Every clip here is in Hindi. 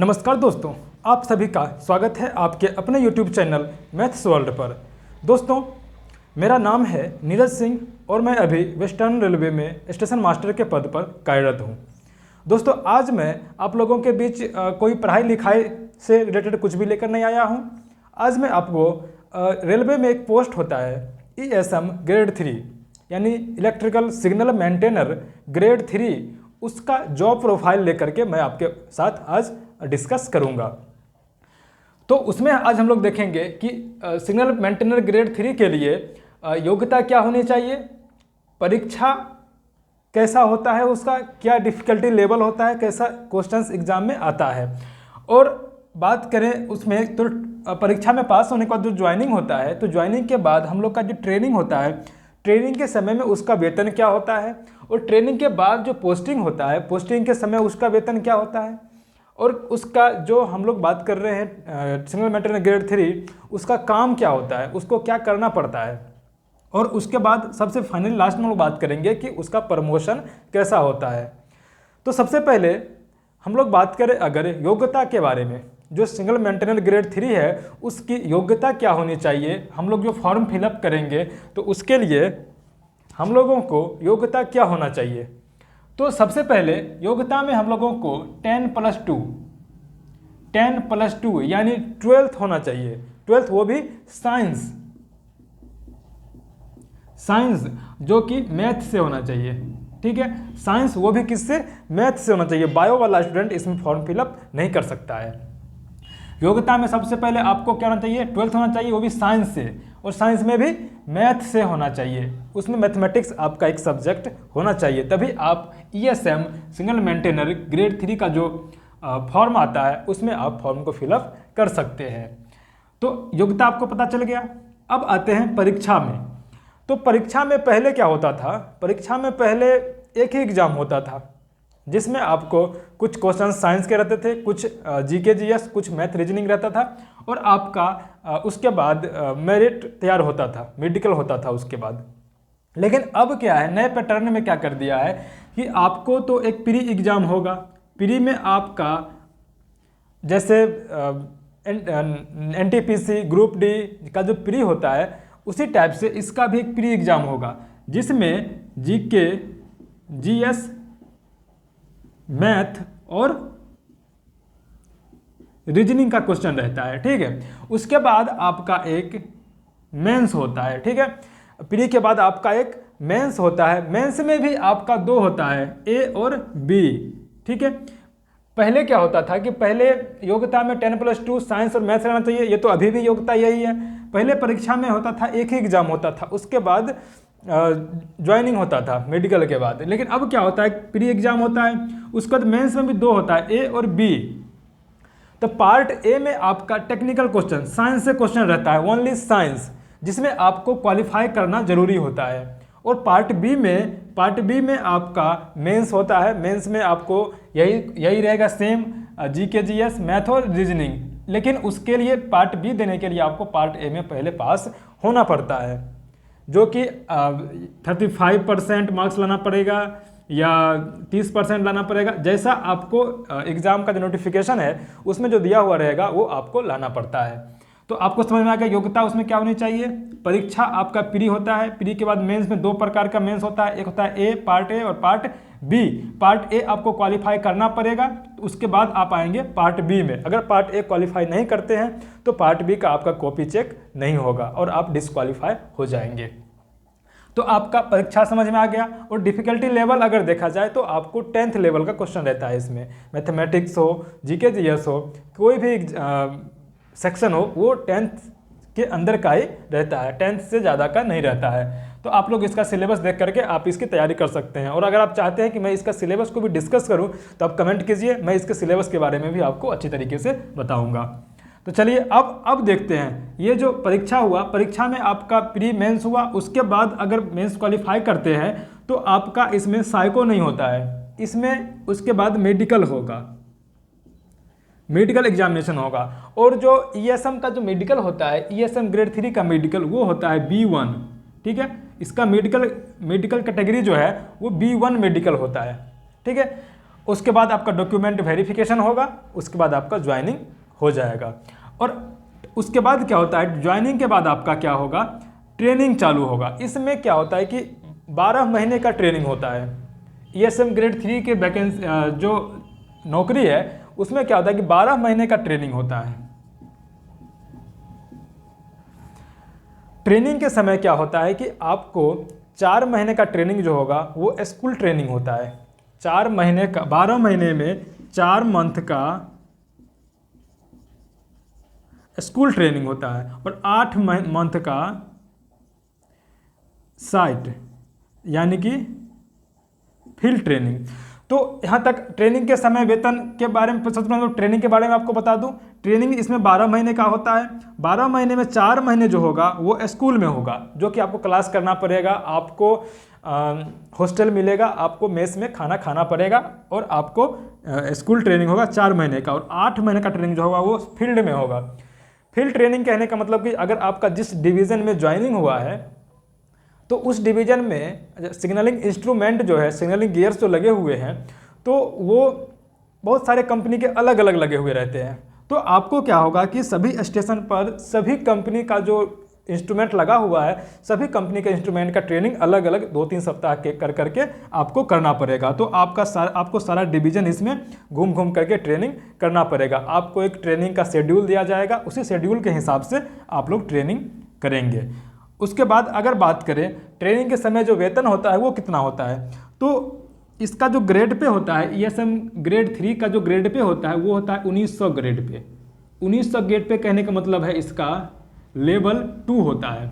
नमस्कार दोस्तों, आप सभी का स्वागत है आपके अपने YouTube चैनल मैथ्स वर्ल्ड पर। दोस्तों, मेरा नाम है नीरज सिंह और मैं अभी वेस्टर्न रेलवे में स्टेशन मास्टर के पद पर कार्यरत हूँ। दोस्तों, आज मैं आप लोगों के बीच कोई पढ़ाई लिखाई से रिलेटेड कुछ भी लेकर नहीं आया हूँ। आज मैं आपको रेलवे में एक पोस्ट होता है ESM ग्रेड 3 यानी इलेक्ट्रिकल सिग्नल मेंटेनर ग्रेड 3, उसका जॉब प्रोफाइल लेकर के मैं आपके साथ आज डिस्कस करूंगा। तो उसमें आज हम लोग देखेंगे कि सिग्नल मेंटेनर ग्रेड 3 के लिए योग्यता क्या होनी चाहिए, परीक्षा कैसा होता है, उसका क्या डिफ़िकल्टी लेवल होता है, कैसा क्वेश्चंस एग्जाम में आता है। और बात करें उसमें तो परीक्षा में पास होने के बाद जो ज्वाइनिंग होता है, तो ज्वाइनिंग के बाद हम लोग का जो ट्रेनिंग होता है, ट्रेनिंग के समय में उसका वेतन क्या होता है, और ट्रेनिंग के बाद जो पोस्टिंग होता है, पोस्टिंग के समय उसका वेतन क्या होता है, और उसका जो हम लोग बात कर रहे हैं सिग्नल मेंटेनर ग्रेड 3, उसका काम क्या होता है, उसको क्या करना पड़ता है। और उसके बाद सबसे फाइनल लास्ट में हम लोग बात करेंगे कि उसका प्रमोशन कैसा होता है। तो सबसे पहले हम लोग बात करें अगर योग्यता के बारे में, जो सिंगल मेंटेनर ग्रेड 3 है उसकी योग्यता क्या होनी चाहिए, हम लोग जो फॉर्म फिलअप करेंगे तो उसके लिए हम लोगों को योग्यता क्या होना चाहिए। तो सबसे पहले योग्यता में हम लोगों को 10+2 यानी 12th होना चाहिए। 12th वो भी साइंस जो कि मैथ से होना चाहिए। ठीक है, साइंस वो भी किससे, मैथ से होना चाहिए। बायो वाला स्टूडेंट इसमें फॉर्म फिलअप नहीं कर सकता है। योग्यता में सबसे पहले आपको क्या होना चाहिए, 12th होना चाहिए, वो भी साइंस से, और साइंस में भी मैथ से होना चाहिए। उसमें मैथमेटिक्स आपका एक सब्जेक्ट होना चाहिए, तभी आप ESM सिंगल मेंटेनर ग्रेड 3 का जो फॉर्म आता है उसमें आप फॉर्म को फिलअप कर सकते हैं। तो योग्यता आपको पता चल गया। अब आते हैं परीक्षा में। तो परीक्षा में पहले क्या होता था, परीक्षा में पहले एक ही एग्जाम होता था जिसमें आपको कुछ क्वेश्चन साइंस के रहते थे, कुछ GK GS, कुछ मैथ रीजनिंग रहता था, और आपका उसके बाद मेरिट तैयार होता था, मेडिकल होता था उसके बाद। लेकिन अब क्या है, नए पैटर्न में क्या कर दिया है कि आपको तो एक प्री एग्जाम होगा। प्री में आपका जैसे NTPC ग्रुप D का जो प्री होता है उसी टाइप से इसका भी एक प्री एग्जाम होगा, जिसमें GK GS मैथ और रीजनिंग का क्वेश्चन रहता है। ठीक है, उसके बाद आपका एक मेंस होता है। ठीक है, प्री के बाद आपका एक मेंस होता है। मेंस में भी आपका 2 होता है, A और B। ठीक है, पहले क्या होता था कि पहले योग्यता में 10+2 साइंस और मैथ्स रहना चाहिए, ये तो अभी भी योग्यता यही है। पहले परीक्षा में होता था एक ही एग्जाम होता था, उसके बाद ज्वाइनिंग होता था मेडिकल के बाद। लेकिन अब क्या होता है, प्री एग्जाम होता है, उसके बाद मेंस में भी 2 होता है, A और B। तो पार्ट A में आपका टेक्निकल क्वेश्चन, साइंस से क्वेश्चन रहता है, ओनली साइंस, जिसमें आपको क्वालिफाई करना जरूरी होता है। और पार्ट बी में आपका मेंस होता है। मेंस में आपको यही रहेगा सेम, GK GS मैथ और रीजनिंग। लेकिन उसके लिए पार्ट B देने के लिए आपको पार्ट A में पहले पास होना पड़ता है, जो कि 35% मार्क्स लाना पड़ेगा या 30% लाना पड़ेगा, जैसा आपको एग्ज़ाम का जो नोटिफिकेशन है उसमें जो दिया हुआ रहेगा वो आपको लाना पड़ता है। तो आपको समझ में आ गया योग्यता उसमें क्या होनी चाहिए। परीक्षा आपका प्री होता है, प्री के बाद मेंस में 2 प्रकार का मेंस होता है, एक होता है A पार्ट A और पार्ट B। पार्ट A आपको क्वालिफाई करना पड़ेगा, उसके बाद आप आएंगे पार्ट B में। अगर पार्ट A क्वालिफाई नहीं करते हैं तो पार्ट B का आपका कॉपी चेक नहीं होगा और आप डिस्क्वालीफाई हो जाएंगे। तो आपका परीक्षा समझ में आ गया। और डिफ़िकल्टी लेवल अगर देखा जाए तो आपको 10th लेवल का क्वेश्चन रहता है इसमें। मैथमेटिक्स हो, GK GS हो, कोई भी सेक्शन हो, वो 10th के अंदर का ही रहता है, 10th से ज़्यादा का नहीं रहता है। तो आप लोग इसका सिलेबस देख करके आप इसकी तैयारी कर सकते हैं। और अगर आप चाहते हैं कि मैं इसका सिलेबस को भी डिस्कस करूं तो आप कमेंट कीजिए, मैं इसके सिलेबस के बारे में भी आपको अच्छी तरीके से बताऊंगा। तो चलिए अब देखते हैं, ये जो परीक्षा हुआ, परीक्षा में आपका प्री मेंस हुआ, उसके बाद अगर मेंस क्वालिफाई करते हैं तो आपका इसमें साइको नहीं होता है, इसमें उसके बाद मेडिकल होगा, मेडिकल एग्जामिनेशन होगा। और जो ESM का जो मेडिकल होता है, ESM ग्रेड 3 का मेडिकल, वो होता है B1। ठीक है, इसका मेडिकल कैटेगरी जो है वो B1 मेडिकल होता है। ठीक है, उसके बाद आपका डॉक्यूमेंट वेरिफिकेशन होगा, उसके बाद आपका ज्वाइनिंग हो जाएगा। और उसके बाद क्या होता है, ज्वाइनिंग के बाद आपका क्या होगा, ट्रेनिंग चालू होगा। इसमें क्या होता है कि 12 महीने का ट्रेनिंग होता है। ESM ग्रेड 3 के वैकेंसी जो नौकरी है उसमें क्या होता है कि 12 महीने का ट्रेनिंग होता है। ट्रेनिंग के समय क्या होता है कि आपको 4 महीने का ट्रेनिंग जो होगा वो स्कूल ट्रेनिंग होता है। 4 महीने का, 12 महीने में 4 मंथ का स्कूल ट्रेनिंग होता है और 8 मंथ का साइट यानी कि फील्ड ट्रेनिंग। तो यहाँ तक ट्रेनिंग के समय वेतन के बारे में तो ट्रेनिंग के बारे में आपको बता दूं, ट्रेनिंग इसमें 12 महीने का होता है। 12 महीने में 4 महीने जो होगा वो स्कूल में होगा, जो कि आपको क्लास करना पड़ेगा, आपको हॉस्टल मिलेगा, आपको मेस में खाना खाना पड़ेगा और आपको स्कूल ट्रेनिंग होगा 4 महीने का। और 8 महीने का ट्रेनिंग जो होगा वो फील्ड में होगा। फील्ड ट्रेनिंग कहने का मतलब कि अगर आपका जिस डिवीज़न में ज्वाइनिंग हुआ है तो उस डिवीज़न में सिग्नलिंग इंस्ट्रूमेंट जो है, सिग्नलिंग गियर्स जो लगे हुए हैं, तो वो बहुत सारे कंपनी के अलग अलग लगे हुए रहते हैं। तो आपको क्या होगा कि सभी स्टेशन पर सभी कंपनी का जो इंस्ट्रूमेंट लगा हुआ है, सभी कंपनी के इंस्ट्रूमेंट का ट्रेनिंग अलग अलग 2-3 सप्ताह के करके आपको करना पड़ेगा। तो आपको सारा डिवीज़न इसमें घूम घूम करके ट्रेनिंग करना पड़ेगा। आपको एक ट्रेनिंग का शेड्यूल दिया जाएगा, उसी शेड्यूल के हिसाब से आप लोग ट्रेनिंग करेंगे। उसके बाद अगर बात करें ट्रेनिंग के समय जो वेतन होता है वो कितना होता है, तो इसका जो ग्रेड पे होता है, ESM ग्रेड 3 का जो ग्रेड पे होता है वो होता है 1900 ग्रेड पे। 1900 ग्रेड पे कहने का मतलब है इसका लेवल 2 होता है।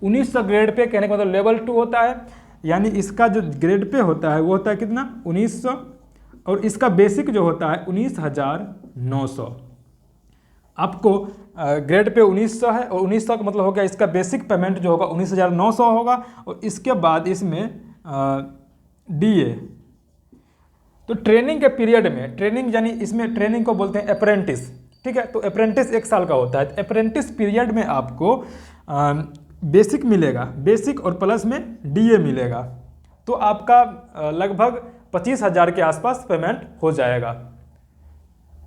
1900 ग्रेड पे कहने का मतलब लेवल 2 होता है, यानी इसका जो ग्रेड पे होता है वो होता है कितना, 1900, और इसका बेसिक जो होता है 19,900। आपको ग्रेड पे 1900 है और 1900 का मतलब हो गया इसका बेसिक पेमेंट जो होगा 19,900 होगा। और इसके बाद इसमें DA। तो ट्रेनिंग के पीरियड में, ट्रेनिंग यानी इसमें ट्रेनिंग को बोलते हैं अप्रेंटिस, ठीक है। तो अप्रेंटिस 1 साल का होता है। अप्रेंटिस पीरियड में आपको बेसिक मिलेगा, बेसिक और प्लस में DA मिलेगा। तो आपका लगभग 25,000 के आसपास पेमेंट हो जाएगा।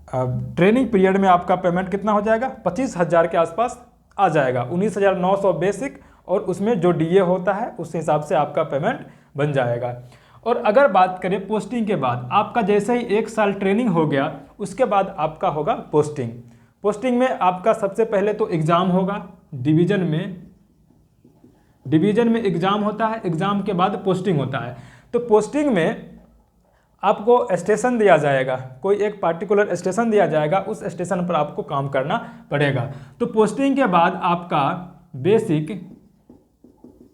ट्रेनिंग पीरियड में आपका पेमेंट कितना हो जाएगा, 25,000 के आसपास आ जाएगा। 19,900 बेसिक और उसमें जो DA होता है उस हिसाब से आपका पेमेंट बन जाएगा। और अगर बात करें पोस्टिंग के बाद, आपका जैसे ही 1 साल ट्रेनिंग हो गया उसके बाद आपका होगा पोस्टिंग। पोस्टिंग में आपका सबसे पहले तो एग्ज़ाम होगा, डिवीज़न में एग्ज़ाम होता है, एग्ज़ाम के बाद पोस्टिंग होता है। तो पोस्टिंग में आपको स्टेशन दिया जाएगा, कोई एक पार्टिकुलर स्टेशन दिया जाएगा, उस स्टेशन पर आपको काम करना पड़ेगा। तो पोस्टिंग के बाद आपका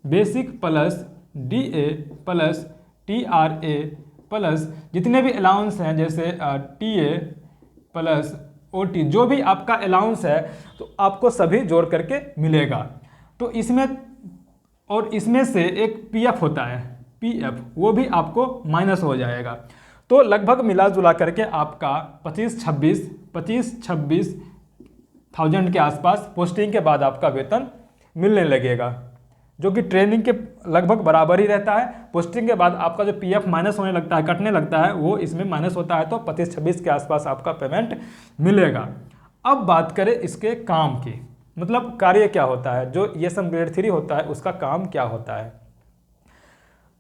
basic plus DA plus TRA plus जितने भी अलाउंस हैं, जैसे TA प्लस OT, जो भी आपका अलाउंस है तो आपको सभी जोड़ करके मिलेगा। तो इसमें से एक PF होता है, PF, वो भी आपको माइनस हो जाएगा। तो लगभग मिला जुला करके आपका 25-26 थाउजेंड के आसपास पोस्टिंग के बाद आपका वेतन मिलने लगेगा, जो कि ट्रेनिंग के लगभग बराबर ही रहता है। पोस्टिंग के बाद आपका जो PF माइनस होने लगता है, कटने लगता है, वो इसमें माइनस होता है। तो 25-26 के आसपास आपका पेमेंट मिलेगा। अब बात करें इसके काम की, मतलब कार्य क्या होता है, जो ESM ग्रेड 3 होता है उसका काम क्या होता है।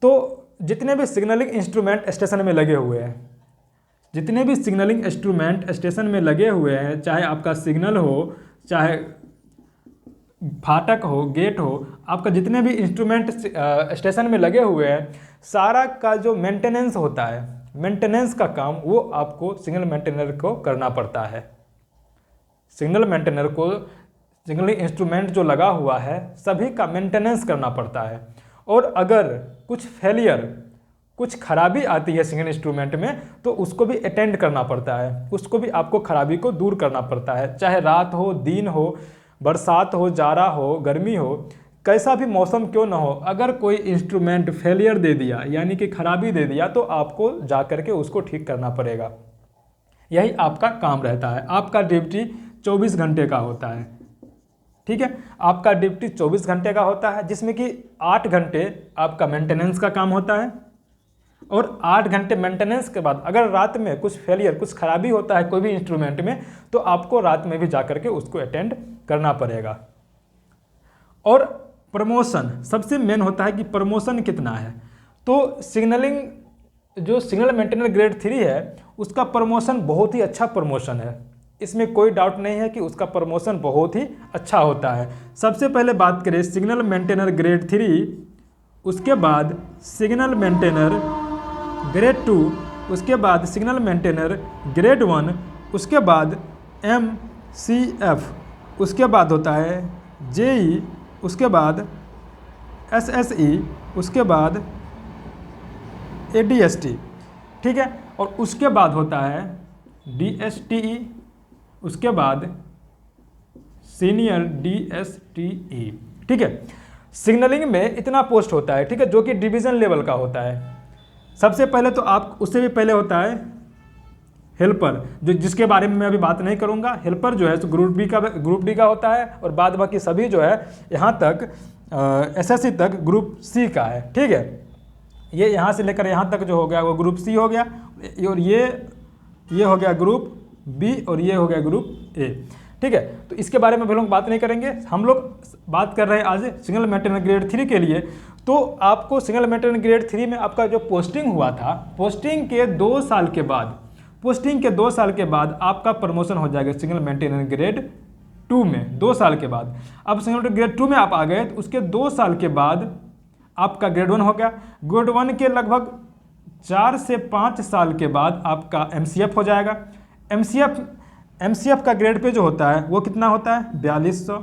तो जितने भी सिग्नलिंग इंस्ट्रूमेंट स्टेशन में लगे हुए हैं, जितने भी सिग्नलिंग इंस्ट्रूमेंट स्टेशन में लगे हुए हैं, चाहे आपका सिग्नल हो, चाहे फाटक हो, गेट हो, आपका जितने भी इंस्ट्रूमेंट स्टेशन में लगे हुए हैं, सारा का जो मेंटेनेंस होता है, मेंटेनेंस का काम वो आपको सिग्नल मेंटेनर को करना पड़ता है। सिग्नल मेंटेनर को सिग्नलिंग इंस्ट्रूमेंट जो लगा हुआ है सभी का मेंटेनेंस करना पड़ता है। और अगर कुछ फेलियर, कुछ खराबी आती है सिग्नल इंस्ट्रूमेंट में, तो उसको भी अटेंड करना पड़ता है, उसको भी आपको खराबी को दूर करना पड़ता है। चाहे रात हो, दिन हो, बरसात हो, जाड़ा हो, गर्मी हो, कैसा भी मौसम क्यों ना हो, अगर कोई इंस्ट्रूमेंट फेलियर दे दिया यानी कि खराबी दे दिया तो आपको जा करके उसको ठीक करना पड़ेगा। यही आपका काम रहता है। आपका ड्यूटी 24 घंटे का होता है, ठीक है। आपका ड्यूटी 24 घंटे का होता है, जिसमें कि 8 घंटे आपका मेंटेनेंस का काम होता है और 8 घंटे मेंटेनेंस के बाद अगर रात में कुछ फेलियर, कुछ खराबी होता है कोई भी इंस्ट्रूमेंट में, तो आपको रात में भी जा करके उसको अटेंड करना पड़ेगा। और प्रमोशन सबसे मेन होता है कि प्रमोशन कितना है। तो सिग्नलिंग जो सिग्नल मेंटेनर ग्रेड 3 है उसका प्रमोशन बहुत ही अच्छा प्रमोशन है, इसमें कोई डाउट नहीं है कि उसका प्रमोशन बहुत ही अच्छा होता है। सबसे पहले बात करें सिग्नल मेंटेनर ग्रेड 3, उसके बाद सिग्नल मेंटेनर ग्रेड 2, उसके बाद सिग्नल मेंटेनर ग्रेड 1, उसके बाद MCF, उसके बाद होता है JE, उसके बाद SSE, उसके बाद ADST, ठीक है। और उसके बाद होता है DSTE, उसके बाद सीनियर DSTE, ठीक है। सिग्नलिंग में इतना पोस्ट होता है, ठीक है, जो कि डिवीज़न लेवल का होता है। सबसे पहले तो आप उससे भी पहले होता है हेल्पर, जो जिसके बारे में मैं अभी बात नहीं करूंगा। हेल्पर जो है तो ग्रुप डी का होता है, और बाद बाकी सभी जो है यहाँ तक SSC तक ग्रुप C का है, ठीक है। ये यहाँ से लेकर यहाँ तक जो हो गया वो ग्रुप C हो गया, और ये हो गया ग्रुप B, और ये हो गया ग्रुप A, ठीक है। तो इसके बारे में हम लोग बात नहीं करेंगे, हम लोग बात कर रहे हैं आज सिग्नल मेंटेनर ग्रेड 3 के लिए। तो आपको सिग्नल मेंटेनर ग्रेड 3 में आपका जो पोस्टिंग हुआ था, पोस्टिंग के 2 साल के बाद आपका प्रमोशन हो जाएगा सिग्नल मेंटेनर ग्रेड 2 में, 2 साल के बाद। अब सिग्नल ग्रेड 2 में आप आ गए तो उसके 2 साल के बाद आपका ग्रेड 1 हो गया। ग्रेड 1 के लगभग 4 से 5 साल के बाद आपका MCF हो जाएगा। MCF का ग्रेड पे जो होता है वो कितना होता है 4200,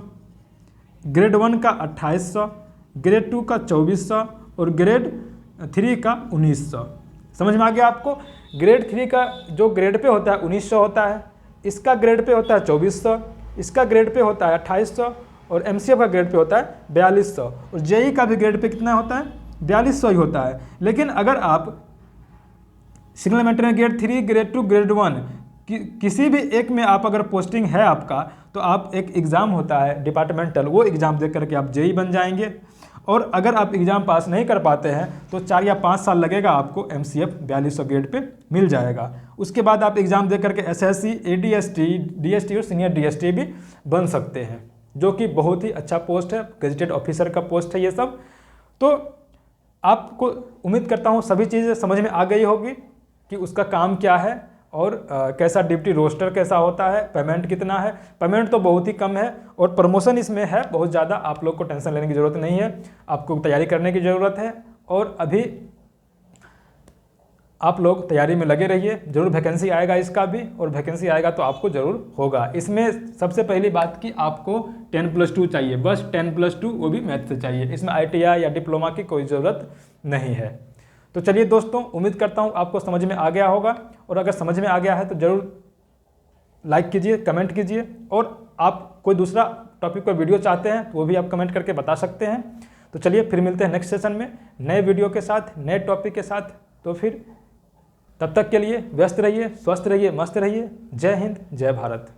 ग्रेड 1 का 2800, ग्रेड 2 का 2400, और ग्रेड 3 का 1900। समझ में आ गया आपको। ग्रेड 3 का जो ग्रेड पे होता है 1900 होता है, इसका ग्रेड पे होता है 2400, इसका ग्रेड पे होता है 2800, और MCF का ग्रेड पे होता है 4200, और JE का भी ग्रेड पे कितना होता है 4200 ही होता है। लेकिन अगर आप signal maintainer grade 3, grade 2, grade 1 किसी भी एक में आप अगर पोस्टिंग है आपका, तो आप एक एग्ज़ाम होता है डिपार्टमेंटल, वो एग्ज़ाम दे करके आप JE बन जाएंगे। और अगर आप एग्ज़ाम पास नहीं कर पाते हैं तो 4 या 5 साल लगेगा, आपको MCF 4200 ग्रेड पे मिल जाएगा। उसके बाद आप एग्ज़ाम दे करके SSC, ADST, DST और सीनियर DST भी बन सकते हैं, जो कि बहुत ही अच्छा पोस्ट है, गेजेटेड ऑफिसर का पोस्ट है ये सब। तो आपको उम्मीद करता हूँ सभी चीज़ें समझ में आ गई होगी कि उसका काम क्या है, और कैसा ड्यूटी रोस्टर कैसा होता है, पेमेंट कितना है। पेमेंट तो बहुत ही कम है, और प्रमोशन इसमें है बहुत ज़्यादा। आप लोग को टेंशन लेने की ज़रूरत नहीं है, आपको तैयारी करने की ज़रूरत है, और अभी आप लोग तैयारी में लगे रहिए। जरूर वैकेंसी आएगा इसका भी, और वैकेंसी आएगा तो आपको ज़रूर होगा। इसमें सबसे पहली बात कि आपको 10+2 चाहिए, बस 10+2, वो भी मैथ से चाहिए। इसमें ITI या डिप्लोमा की कोई ज़रूरत नहीं है। तो चलिए दोस्तों, उम्मीद करता हूँ आपको समझ में आ गया होगा, और अगर समझ में आ गया है तो ज़रूर लाइक कीजिए, कमेंट कीजिए, और आप कोई दूसरा टॉपिक पर वीडियो चाहते हैं तो वो भी आप कमेंट करके बता सकते हैं। तो चलिए फिर मिलते हैं नेक्स्ट सेशन में नए वीडियो के साथ, नए टॉपिक के साथ। तो फिर तब तक के लिए व्यस्त रहिए, स्वस्थ रहिए, मस्त रहिए। जय हिंद, जय भारत।